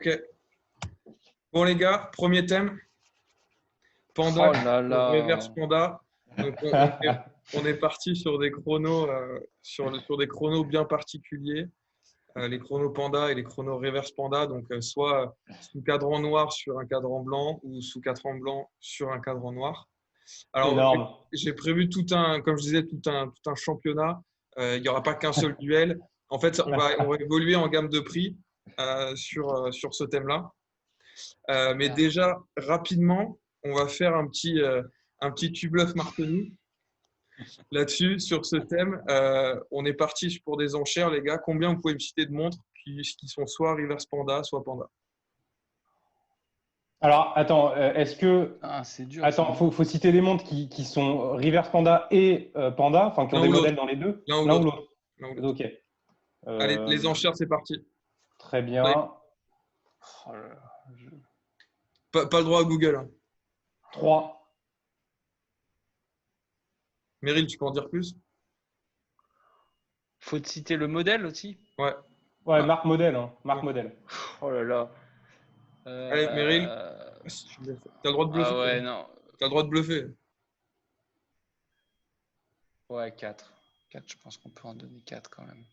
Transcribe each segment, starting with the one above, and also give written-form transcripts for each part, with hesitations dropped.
Ok. Bon, les gars, premier thème. Panda, Oh là là. reverse panda. Donc, on est parti sur des chronos, sur des chronos bien particuliers. Les chronos panda et les chronos reverse panda. Donc, soit sous cadran noir sur un cadran blanc ou sous cadran blanc sur un cadran noir. Alors, Énorme. j'ai prévu comme je disais, tout un championnat. Il n'y aura pas qu'un seul duel. En fait, on va évoluer en gamme de prix sur ce thème-là. Mais déjà, rapidement, on va faire un petit tu bluffes Martini là-dessus, sur ce thème. On est parti pour des enchères, les gars. Combien vous pouvez me citer de montres qui sont soit reverse panda, soit panda? Alors, attends, est-ce que. C'est dur. Attends, faut citer des montres qui sont reverse panda et panda, enfin qui ont L'un des ou modèles l'autre. dans les deux. L'un ou L'un ou l'autre. l'autre. Ok. Allez, les enchères, c'est parti. Très bien. Oh là là. Pas le droit à Google. Hein. 3. Meryl, tu peux en dire plus? Faut te citer le modèle aussi. Ouais. Ouais, marque modèle. Hein. Marque modèle. Oh là là. Allez, Meryl, t'as le droit de bluffer. Ah ouais, non. T'as le droit de bluffer. Ouais, 4. 4, je pense qu'on peut en donner 4 quand même.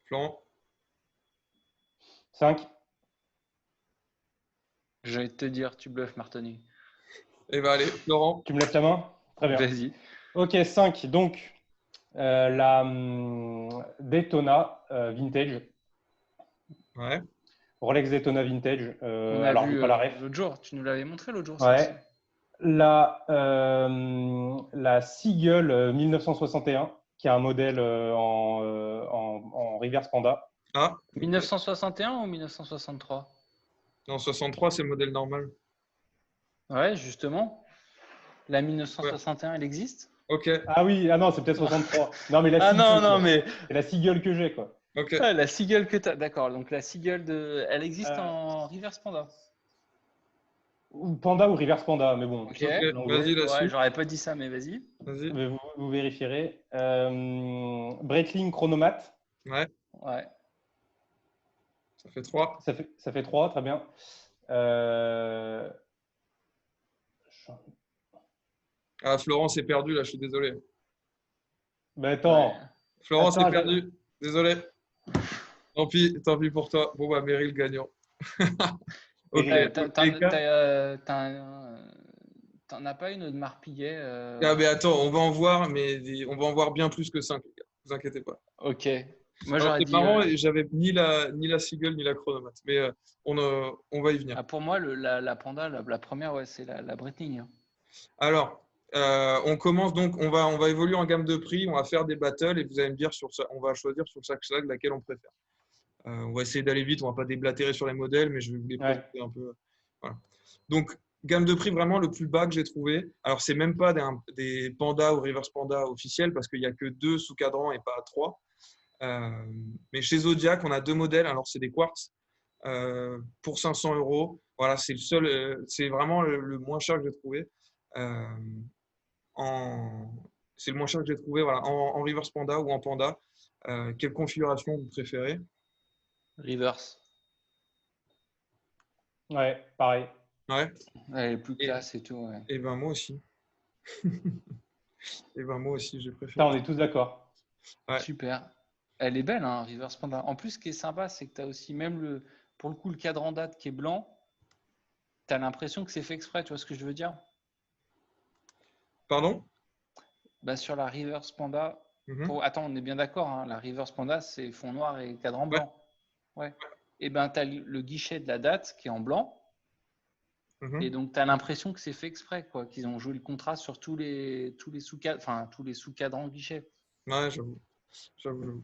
Florent? 5. Je vais te dire, tu bluffes Martoni. Eh ben allez, Florent. Tu me lèves ta main? Très bien. Vas-y. Ok, 5. Donc, la Daytona Vintage. Ouais. Rolex Daytona Vintage. On a alors, vu j'ai pas la ref. l'autre jour. Tu nous l'avais montré l'autre jour. Ouais. La Seagull 1961, qui a un modèle en reverse panda. Ah. 1961 ou 1963? Non, 63, c'est le modèle normal. Ouais, justement. La 1961, elle existe? Ok. Ah oui, ah non, c'est peut-être 63. Non, mais la Ah Seagull, non, mais. c'est la Seagull que j'ai, quoi. Ok. Ah, la Seagull que tu as. D'accord, donc la Seagull elle existe en reverse panda. Ou panda ou reverse panda, mais bon. Ok, vas-y là-dessus. ouais, j'aurais pas dit ça, mais vas-y. Vas-y. Mais vous vérifierez. Breitling Chronomat. Ouais. Ouais. Ça fait 3. Ça fait 3, très bien. Ah, Florent s'est perdu là, je suis désolé. Mais attends. Ouais. Florent Attends, s'est perdu. Désolé. Tant pis pour toi. Bon, bah, Meryl gagnant. Ok. T'en as pas une de Marpillet Ah, mais attends, on va en voir, mais on va en voir bien plus que 5, les gars. Vous inquiétez pas. Ok. Moi, Alors, j'aurais c'est dit. marrant, j'avais ni la Seagull ni la Chronomate, mais on va y venir. Ah, pour moi, la Panda, la première, ouais, c'est la Breitling. Alors, on commence donc, on va évoluer en gamme de prix, on va faire des battles et vous allez me dire on va choisir sur chaque sac laquelle on préfère. On va essayer d'aller vite, on va pas déblatérer sur les modèles, mais je vais vous les présenter un peu. Voilà. Donc, gamme de prix vraiment le plus bas que j'ai trouvé. Alors, c'est même pas des pandas ou reverse panda officiels parce qu'il n'y a que 2 sous cadran et pas 3. Mais chez Zodiac, on a 2 modèles. Alors, c'est des quartz pour 500 €. Voilà, c'est le seul, c'est vraiment le moins cher que j'ai trouvé. C'est le moins cher que j'ai trouvé voilà, en reverse panda ou en panda. Quelle configuration vous préférez? Reverse. Ouais, pareil. Ouais. Elle est plus classe et tout. Ouais. Et ben moi aussi. Et ben moi aussi, j'ai préféré. Ça, on est tous d'accord. Ouais. Super. Elle est belle, hein, Reverse Panda. En plus, ce qui est sympa, c'est que tu as aussi même pour le coup, le cadran date qui est blanc. Tu as l'impression que c'est fait exprès, tu vois ce que je veux dire? Pardon? Bah, sur la Reverse Panda. Attends, on est bien d'accord, hein, la Reverse Panda, c'est fond noir et cadran blanc. Ouais. Et ben, tu as le guichet de la date qui est en blanc. Et donc, tu as l'impression que c'est fait exprès, quoi, qu'ils ont joué le contraste sur tous les sous-cadrans guichets. Ouais, j'avoue.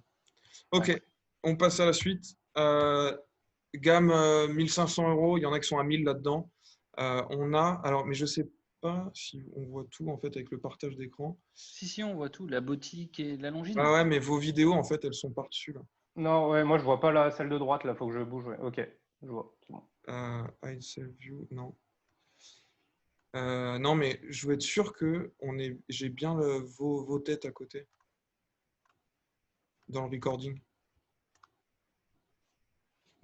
Ok, on passe à la suite. Gamme 1500 €, il y en a qui sont à 1000 là-dedans. Alors, mais je sais pas si on voit tout en fait avec le partage d'écran. Si, on voit tout, la Boutique et la Longines. Ah ouais, mais vos vidéos en fait, elles sont par-dessus là. Non, ouais, moi je vois pas celle de droite là, faut que je bouge. Ouais. Ok, je vois. Bon. Hide Self View, non. Non, mais je veux être sûr que j'ai bien vos têtes à côté dans le recording.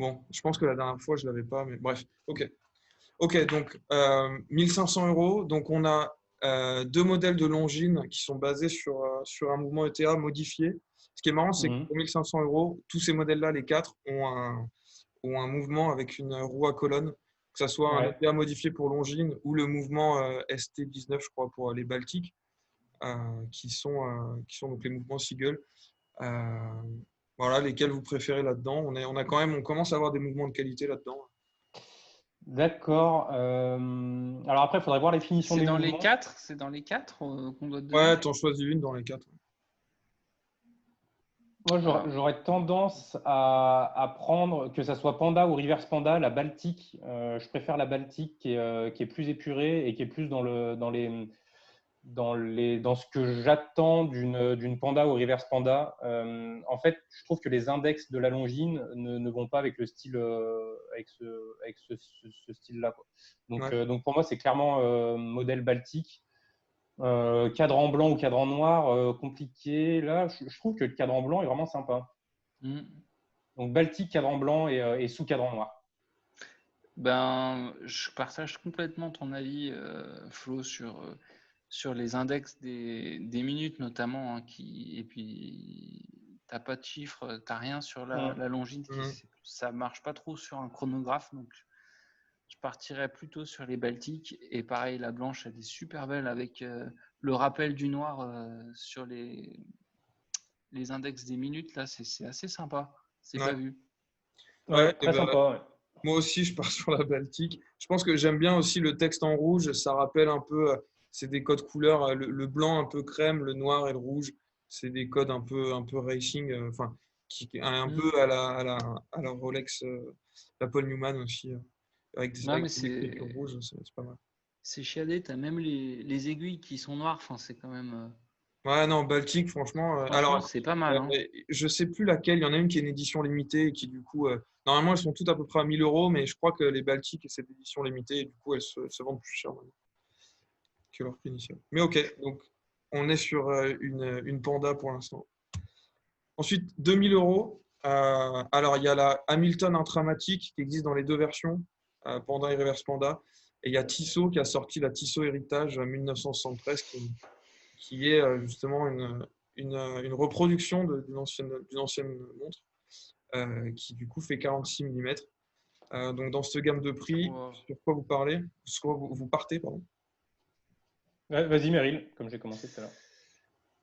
Bon, je pense que la dernière fois, je ne l'avais pas, mais bref. Ok, donc 1500 euros. Donc, on a deux modèles de Longines qui sont basés sur un mouvement ETA modifié. Ce qui est marrant, c'est que pour 1500 euros, tous ces modèles-là, les quatre, ont un mouvement avec une roue à colonne, que ce soit un ETA modifié pour Longines ou le mouvement ST19, je crois, pour les Baltiques, qui sont donc les mouvements Seagull. Voilà, lesquels vous préférez là-dedans. On commence à avoir des mouvements de qualité là-dedans. D'accord. Alors après, il faudrait voir les finitions des mouvements. C'est dans les quatre qu'on doit donner. Ouais, t'en choisis une dans les quatre. Moi, j'aurais tendance à prendre, que ça soit Panda ou Reverse Panda, la Baltique. Je préfère la Baltique qui est plus épurée et qui est plus dans ce que j'attends d'une Panda ou Reverse Panda. En fait, je trouve que les index de la Longines ne vont pas avec le style, avec ce style-là. Donc pour moi, c'est clairement modèle Baltique. Cadran blanc ou cadran noir, compliqué. Là, je trouve que le cadran blanc est vraiment sympa. Donc Baltique, cadran blanc et sous cadran noir. Ben, je partage complètement ton avis, Flo, sur les index des minutes notamment, hein, et puis t'as pas de chiffres, t'as rien sur la Longines, ça marche pas trop sur un chronographe, donc je partirais plutôt sur les Baltiques. Et pareil, la blanche, elle est super belle avec le rappel du noir sur les index des minutes. Là, c'est assez sympa. C'est pas vu. Ouais, très sympa. Ouais. Moi aussi, je pars sur la Baltique. Je pense que j'aime bien aussi le texte en rouge. Ça rappelle un peu, c'est des codes couleurs, le blanc un peu crème, le noir et le rouge. C'est des codes un peu racing, enfin, qui un peu à la Rolex, la Paul Newman aussi. Avec des écritures rouges, c'est pas mal. C'est chiadé, tu as même les aiguilles qui sont noires, enfin, c'est quand même… Ouais, non, Baltique, franchement, alors c'est pas mal. Hein. Je sais plus laquelle, il y en a une qui est une édition limitée et qui du coup, normalement elles sont toutes à peu près à 1000 euros, mais je crois que les Baltiques, c'est d'édition limitée et du coup elles se vendent plus cher maintenant que leur prix initial. Mais ok, donc on est sur une Panda pour l'instant. Ensuite, 2000 euros. Alors, il y a la Hamilton Intramatic qui existe dans les deux versions, Panda et Reverse Panda. Et il y a Tissot qui a sorti la Tissot Héritage 1973 qui est justement une reproduction d'une ancienne montre qui du coup fait 46 mm. Donc dans cette gamme de prix, sur quoi vous parlez, sur quoi vous partez, pardon. Ouais, vas-y Meryl, comme j'ai commencé tout à l'heure.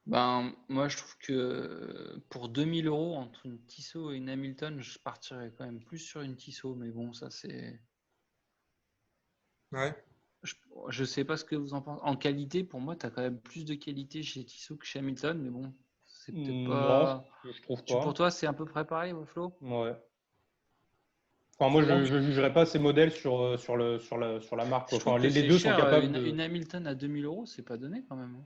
Ben, moi, je trouve que pour 2000 euros, entre une Tissot et une Hamilton, je partirais quand même plus sur une Tissot. Mais bon, ça, c'est… Ouais. Je sais pas ce que vous en pensez. En qualité, pour moi, tu as quand même plus de qualité chez Tissot que chez Hamilton. Mais bon, c'est peut-être pas… Non, je trouve pas. Pour toi, c'est un peu préparé, Flo ? Ouais. Enfin, moi, je ne jugerais pas ces modèles sur la marque. Enfin, les deux sont capables de… Une Hamilton à 2000 euros, c'est pas donné quand même.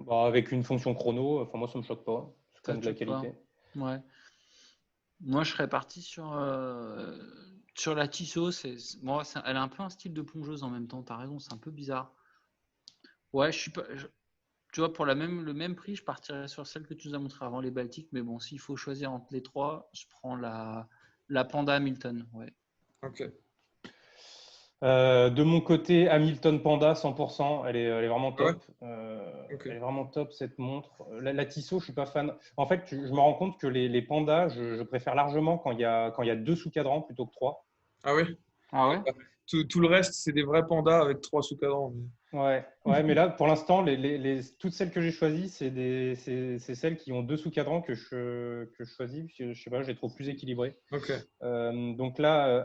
Bah, avec une fonction chrono, enfin, moi, ça me choque pas. C'est quand même de la qualité. Ouais. Moi, je serais parti sur la Tissot. Bon, elle a un peu un style de plongeuse en même temps. Tu as raison, c'est un peu bizarre. Ouais, je suis pas… Tu vois, pour le même prix, je partirais sur celle que tu nous as montré avant, les Baltiques. Mais bon, s'il faut choisir entre les trois, je prends la Panda Hamilton. Ouais. Ok. De mon côté, Hamilton Panda 100%, elle est vraiment top. Okay. Elle est vraiment top cette montre. La Tissot, je suis pas fan. En fait, je me rends compte que les Pandas, je préfère largement quand il y a deux sous-cadrans plutôt que trois. Ah oui. Ah ouais. Tout le reste, c'est des vrais pandas avec 3 sous-cadrans. Ouais, mais là, pour l'instant, toutes celles que j'ai choisies, c'est celles qui ont deux sous-cadrans que je choisis. Je sais pas, je les trouve plus équilibrées. Okay. Donc là,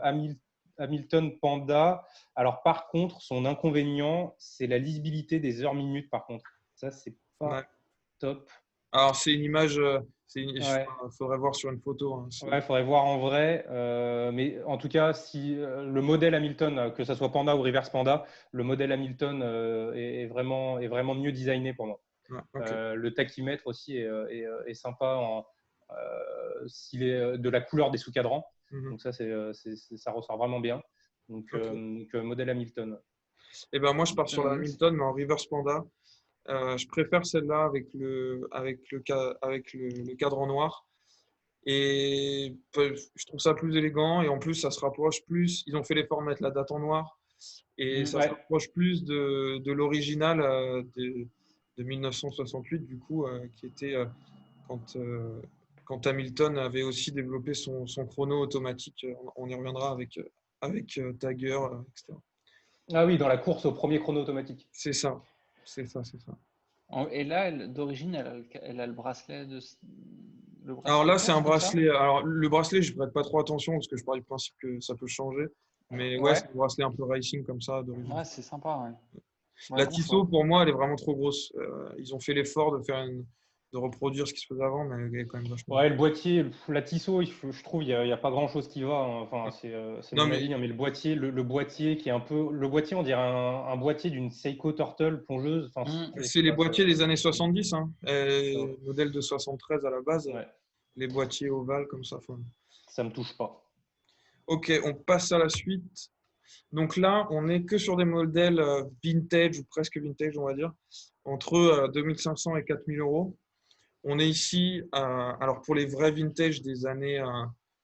Hamilton Panda. Alors par contre, son inconvénient, c'est la lisibilité des heures-minutes. Par contre, ça, c'est pas top. Alors c'est une image… Il faudrait voir sur une photo. Hein, il faudrait voir en vrai. Mais en tout cas, si le modèle Hamilton, que ce soit Panda ou Reverse Panda, le modèle Hamilton est vraiment mieux designé pour moi. Okay. Le tachymètre aussi est sympa s'il est de la couleur des sous-cadrans. Donc ça, ça ressort vraiment bien. Donc modèle Hamilton. Et ben moi, je pars sur la Hamilton, mais en Reverse Panda. Je préfère celle-là avec le cadran noir. Et je trouve ça plus élégant. Et en plus, ça se rapproche plus. Ils ont fait l'effort de mettre la date en noir. Et ça se rapproche plus de l'original de 1968, du coup, qui était quand Hamilton avait aussi développé son chrono automatique. On y reviendra avec Tiger, etc. Ah oui, dans la course au premier chrono automatique. C'est ça. C'est ça. Et là, d'origine, elle a le bracelet Alors là, c'est un course, bracelet. Alors le bracelet, je ne prête pas trop attention parce que je pars du principe que ça peut changer. Mais ouais, c'est un bracelet un peu racing comme ça d'origine. Ouais, c'est sympa. Ouais. La Tissot, pour moi, elle est vraiment trop grosse. Ils ont fait l'effort de reproduire ce qui se faisait avant, mais elle est quand même vachement. Ouais, le boîtier, la Tissot, je trouve il y a pas grand chose qui va. Hein. Enfin, c'est mon avis, hein, mais le boîtier, le boîtier qui est un peu, le boîtier, on dirait un boîtier d'une Seiko Turtle plongeuse. Enfin, c'est les boîtiers des années 70, hein. Modèle de 73 à la base. Ouais. Les boîtiers ovales comme ça. Ça me touche pas. Ok, on passe à la suite. Donc là, on n'est que sur des modèles vintage ou presque vintage, on va dire, entre 2500 et 4000 euros. On est ici, alors pour les vrais vintage des années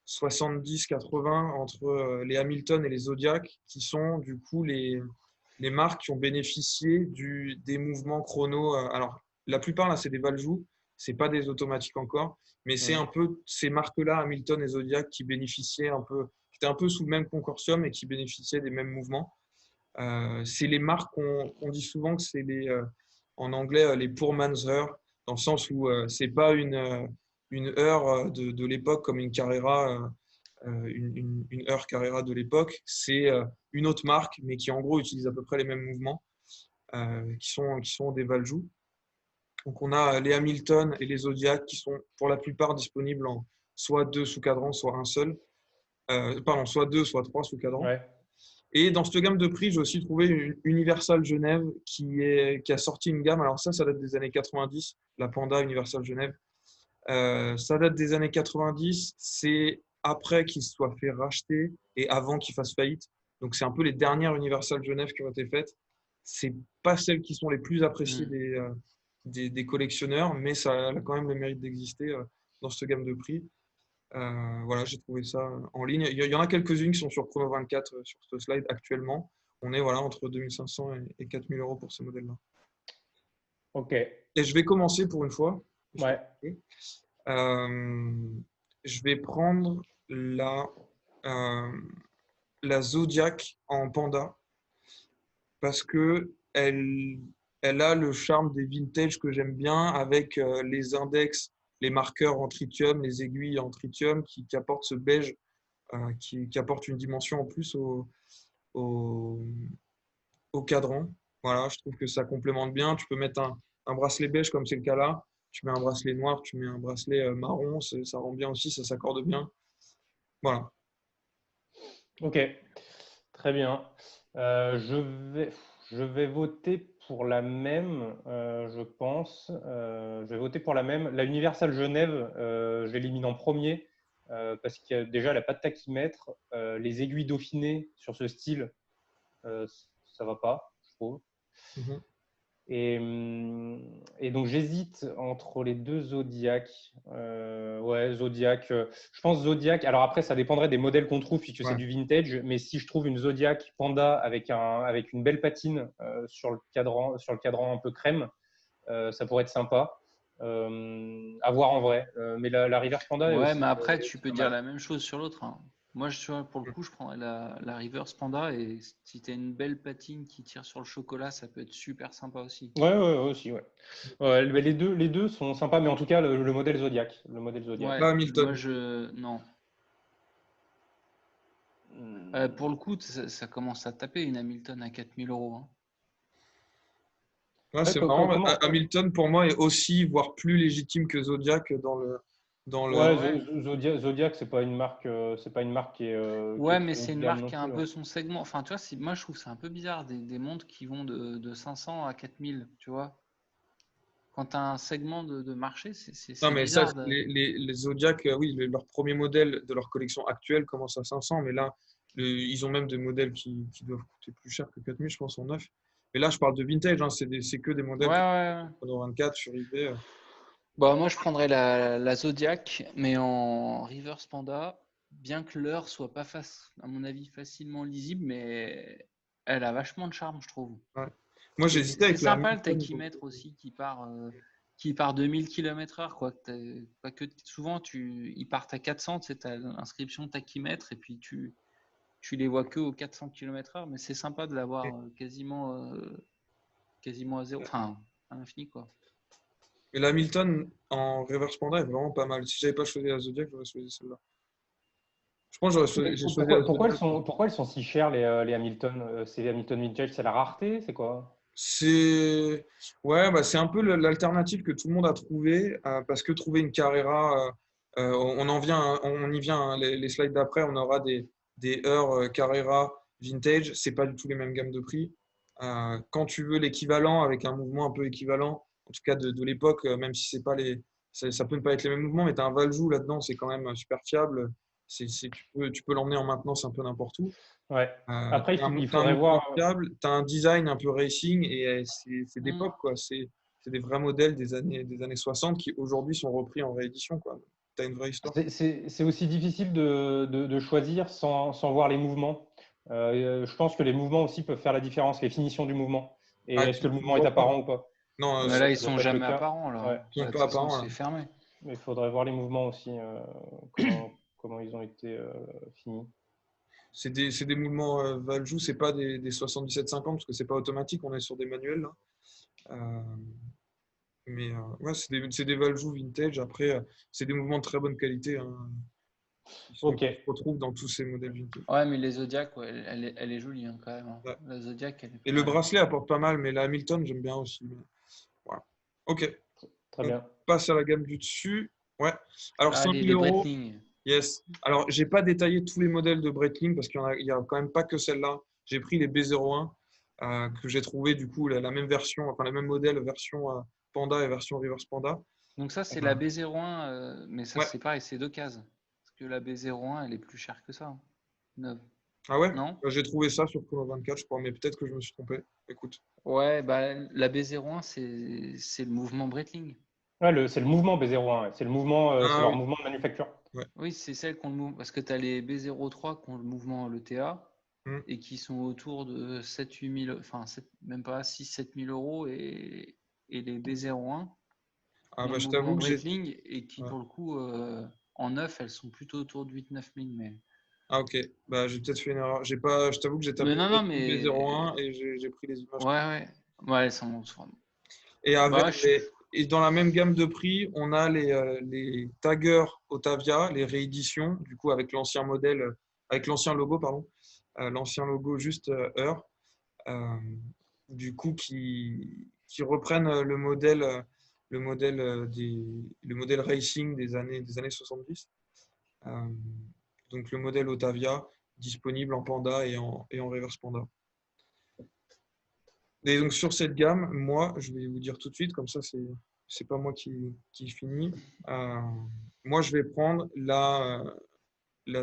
70-80, entre les Hamilton et les Zodiac, qui sont du coup les marques qui ont bénéficié des mouvements chrono. Alors, la plupart, là, c'est des Valjoux, ce n'est pas des automatiques encore, mais c'est un peu ces marques-là, Hamilton et Zodiac, qui bénéficiaient un peu, qui étaient un peu sous le même consortium et qui bénéficiaient des mêmes mouvements. C'est les marques, on dit souvent que c'est en anglais les poor man's heure, dans le sens où c'est pas une heure de l'époque comme une Carrera, une heure Carrera de l'époque. C'est une autre marque, mais qui en gros utilise à peu près les mêmes mouvements, qui sont des Valjoux. Donc on a les Hamilton et les Zodiac qui sont pour la plupart disponibles en soit 2 sous-cadrans, soit un seul. Soit 2, soit 3 sous-cadrans. Ouais. Et dans cette gamme de prix, j'ai aussi trouvé une Universal Genève qui a sorti une gamme. Alors ça date des années 90, la Panda Universal Genève. Ça date des années 90. C'est après qu'il se soit fait racheter et avant qu'il fasse faillite. Donc c'est un peu les dernières Universal Genève qui ont été faites. C'est pas celles qui sont les plus appréciées des collectionneurs, mais ça a quand même le mérite d'exister dans cette gamme de prix. Voilà, j'ai trouvé ça en ligne. Il y en a quelques-unes qui sont sur Chrono 24 sur ce slide actuellement. On est entre 2500 et 4000 euros pour ces modèles-là. Ok. Et je vais commencer pour une fois. Ouais. Je vais prendre la Zodiac en panda parce que elle a le charme des vintage que j'aime bien avec les index, les marqueurs en tritium, les aiguilles en tritium qui apportent ce beige, qui apporte une dimension en plus au cadran. Voilà, je trouve que ça complémente bien. Tu peux mettre un bracelet beige comme c'est le cas là. Tu mets un bracelet noir, tu mets un bracelet marron, ça rend bien aussi, ça s'accorde bien. Voilà. Ok, très bien. Je vais voter pour la même, je pense. Je vais voter pour la même. La Universal Genève, je l'élimine en premier parce que déjà, elle n'a pas de tachymètre. Les aiguilles dauphinées sur ce style, ça ne va pas, je trouve. Et donc, j'hésite entre les deux Zodiac. Ouais, Zodiac. Je pense Zodiac. Alors après, ça dépendrait des modèles qu'on trouve puisque c'est du vintage. Mais si je trouve une Zodiac Panda avec une belle patine sur le cadran un peu crème, ça pourrait être sympa. À voir en vrai. Mais la Reverse Panda. Ouais, mais après, tu peux dire la même chose sur l'autre. Hein. Moi, pour le coup, je prendrais la Reverse Panda et si tu as une belle patine qui tire sur le chocolat, ça peut être super sympa aussi. Ouais, aussi, ouais. Les deux sont sympas, mais en tout cas, le modèle Zodiac. Le modèle Zodiac. Ouais, Hamilton. Non. Pour le coup, ça commence à taper une Hamilton à 4000 euros. Hein. Ouais, c'est marrant. Hamilton, pour moi, est aussi, voire plus légitime que Zodiac dans le. Zodiac, c'est pas une marque qui est. Ouais, mais c'est une marque qui a un peu son segment. Enfin, tu vois, moi, je trouve que c'est un peu bizarre des montres qui vont de 500 à 4000, tu vois. Quand tu as un segment de marché, c'est non, mais bizarre. Ça, les Zodiac, oui, leur premier modèle de leur collection actuelle commence à 500, mais là, ils ont même des modèles qui doivent coûter plus cher que 4000, je pense, en neuf. Mais là, je parle de vintage, hein, c'est que des modèles Ouais. 24 sur eBay. Bah, moi, je prendrais la Zodiac, mais en reverse panda, bien que l'heure soit pas à mon avis, facilement lisible, mais elle a vachement de charme, je trouve. Ouais. Moi, j'hésitais C'est avec la sympa le Hamilton. tachymètre aussi qui part 2000 km/h, quoi. Pas que, souvent, ils partent à 400, tu as l'inscription tachymètre et puis tu les vois que aux 400 km/h, mais c'est sympa de l'avoir quasiment à zéro, enfin, à l'infini, quoi. Et la Hamilton en reverse panda est vraiment pas mal. Si j'avais pas choisi la Zodiac, j'aurais choisi celle-là. Je pense que j'ai choisi la Zodiac. Pourquoi elles sont si chères, les Hamilton? C'est les Hamilton Vintage, c'est la rareté? C'est quoi? C'est ouais, bah, c'est un peu l'alternative que tout le monde a trouvé parce que trouver une Carrera, on y vient, hein, les slides d'après, on aura des heures Carrera vintage, c'est pas du tout les mêmes gammes de prix. Quand tu veux l'équivalent avec un mouvement un peu équivalent, en tout cas de l'époque, même si c'est pas ça peut ne pas être les mêmes mouvements, mais tu as un Valjoux là-dedans, c'est quand même super fiable. Tu peux l'emmener en maintenance un peu n'importe où. Ouais. Après, il T'as un faudrait mouvement voir. fiable, tu as un design un peu racing et c'est Mm. d'époque, quoi. C'est des vrais modèles des années 60 qui aujourd'hui sont repris en réédition, quoi. Tu as une vraie histoire. C'est aussi difficile de choisir sans voir les mouvements. Je pense que les mouvements aussi peuvent faire la différence, les finitions du mouvement. Et Ah, est-ce que le tu mouvement est vois pas. apparent ou pas? Non, Mais là, ils Ça doit sont pas être le jamais cas. apparents, là. Ouais. ils Là, sont de toute pas façon, apparents là. c'est fermé. Mais il faudrait voir les mouvements aussi, comment ils ont été finis. C'est des mouvements Valjoux, c'est pas des 77-50 parce que c'est pas automatique, on est sur des manuels là. Euh, mais ouais, c'est des Valjoux vintage. Après, c'est des mouvements de très bonne qualité, hein, Ok, qui se retrouvent dans tous ces modèles vintage. Ouais, mais les Zodiac, ouais, elle est jolie, hein, quand même, hein. Ouais. La Zodiac, elle est Et pas le mal. bracelet apporte pas mal, mais la Hamilton, j'aime bien aussi. Voilà. Ok, très on bien. passe à la gamme du dessus. Ouais. Alors, Ah, 5000 les euros. Breitling. Yes. Alors, j'ai pas détaillé tous les modèles de Breitling parce il y a quand même pas que celle-là. J'ai pris les B01 que j'ai trouvé du coup la même version, enfin la même modèle, version Panda et version Reverse Panda. Donc ça, c'est Euh, la B01, mais ça, ouais. c'est pareil, c'est 2 cases. Parce que la B01, elle est plus chère que ça, hein. Neuve. Ah ouais? Non? J'ai trouvé ça sur Chrono 24, je crois, mais peut-être que je me suis trompé. Écoute. Ouais, bah, la B01, c'est le mouvement Breitling. Ouais, c'est le mouvement B01, ouais. C'est c'est Ah leur oui. mouvement de manufacture. Ouais. Oui, c'est celle qu'on le mouvement. Parce que tu as les B03 qui ont le mouvement LTA Hmm. et qui sont autour de 7-8 000, enfin, même pas 6-7 000 euros. Et les B01 Ah ont bah le je mouvement t'avoue que j'ai. Breitling et qui, Ouais. pour le coup, en neuf, elles sont plutôt autour de 8-9 000. Ah ok. Bah j'ai peut-être fait une erreur. J'ai pas. Je t'avoue que j'ai Mais tapé non, non, Breitling mais. B01 et j'ai pris les images. Ouais, ouais. Ouais, elles sont. Et, avec Bah, et dans la même gamme de prix, on a les Tagger Otavia, les rééditions, du coup avec l'ancien modèle, avec l'ancien logo, pardon, l'ancien logo juste Heure, euh, du coup qui reprennent le modèle racing des années 70. Euh, donc le modèle Otavia disponible en Panda et en Reverse Panda. Et donc sur cette gamme, moi, je vais vous dire tout de suite, comme ça, c'est pas moi qui finis. Euh, moi, je vais prendre la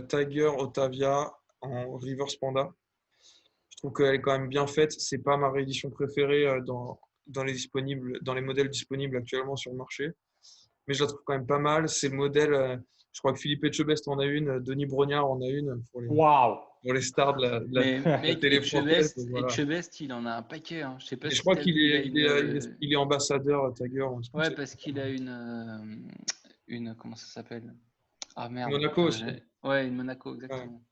Tiger Otavia en Reverse Panda. Je trouve qu'elle est quand même bien faite. C'est pas ma réédition préférée dans les modèles disponibles actuellement sur le marché. Mais je la trouve quand même pas mal. C'est le modèle, je crois que Philippe Etchebest en a une, Denis Brognard en a une Waouh! pour les stars mais de la mec, télé française. Donc voilà. Etchebest, il en a un paquet, hein. Je sais pas Et je si crois tu as vu, il a il est ambassadeur Tiger. Un truc comme Ouais, ça. parce qu'il a une. Comment ça s'appelle? Ah merde. Monaco aussi. Ouais, une Monaco, Ouais. exactement.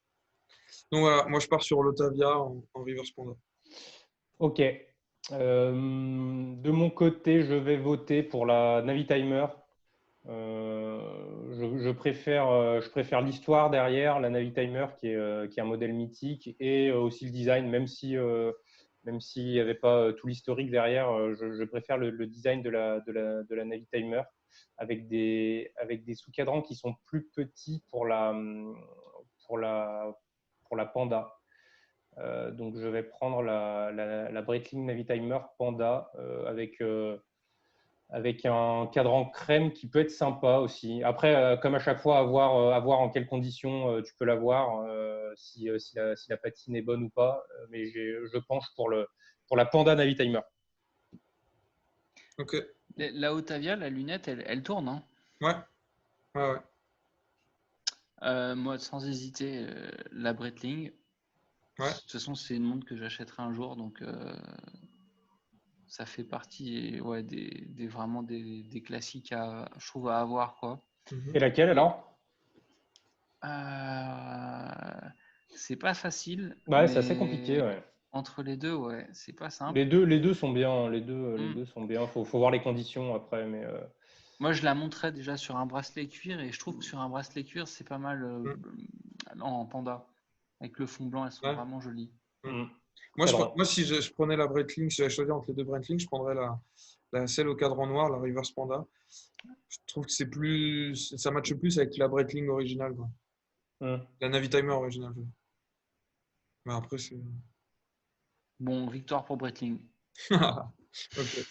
Donc voilà, moi je pars sur l'Otavia en reverse panda. Ok. De mon côté, je vais voter pour la Navitimer. Je préfère l'histoire derrière la Navitimer qui est un modèle mythique et aussi le design, même s'il n'y avait pas tout l'historique derrière, je préfère le design de la Navitimer avec des sous-cadrans qui sont plus petits pour la, pour la Panda. Donc je vais prendre la Breitling Navitimer Panda avec un cadran crème qui peut être sympa aussi. Après, comme à chaque fois, à voir en quelles conditions tu peux l'avoir, si la patine est bonne ou pas. Mais je penche pour la Panda Navitimer. Ok. La Otavia, la lunette, elle tourne. Hein. Ouais. Moi, sans hésiter, la Breitling. Ouais. De toute façon, c'est une montre que j'achèterai un jour, donc ça fait partie vraiment des classiques je trouve, à avoir, quoi. Et laquelle alors? C'est pas facile. Ouais, c'est assez compliqué, ouais. Entre les deux, ouais, c'est pas simple. Les deux sont bien, les deux sont bien. Faut voir les conditions après, mais. Moi, je la montrais déjà sur un bracelet cuir et je trouve que sur un bracelet cuir, c'est pas mal en panda. Avec le fond blanc, elles sont vraiment jolies. Moi, si je prenais la Breitling, si j'avais choisi entre les deux Breitling, je prendrais celle au cadran noir, la Reverse Panda. Je trouve que ça matche plus avec la Breitling originale, quoi. La Navitimer originale. Mais après, c'est. Bon, victoire pour Breitling. Ok.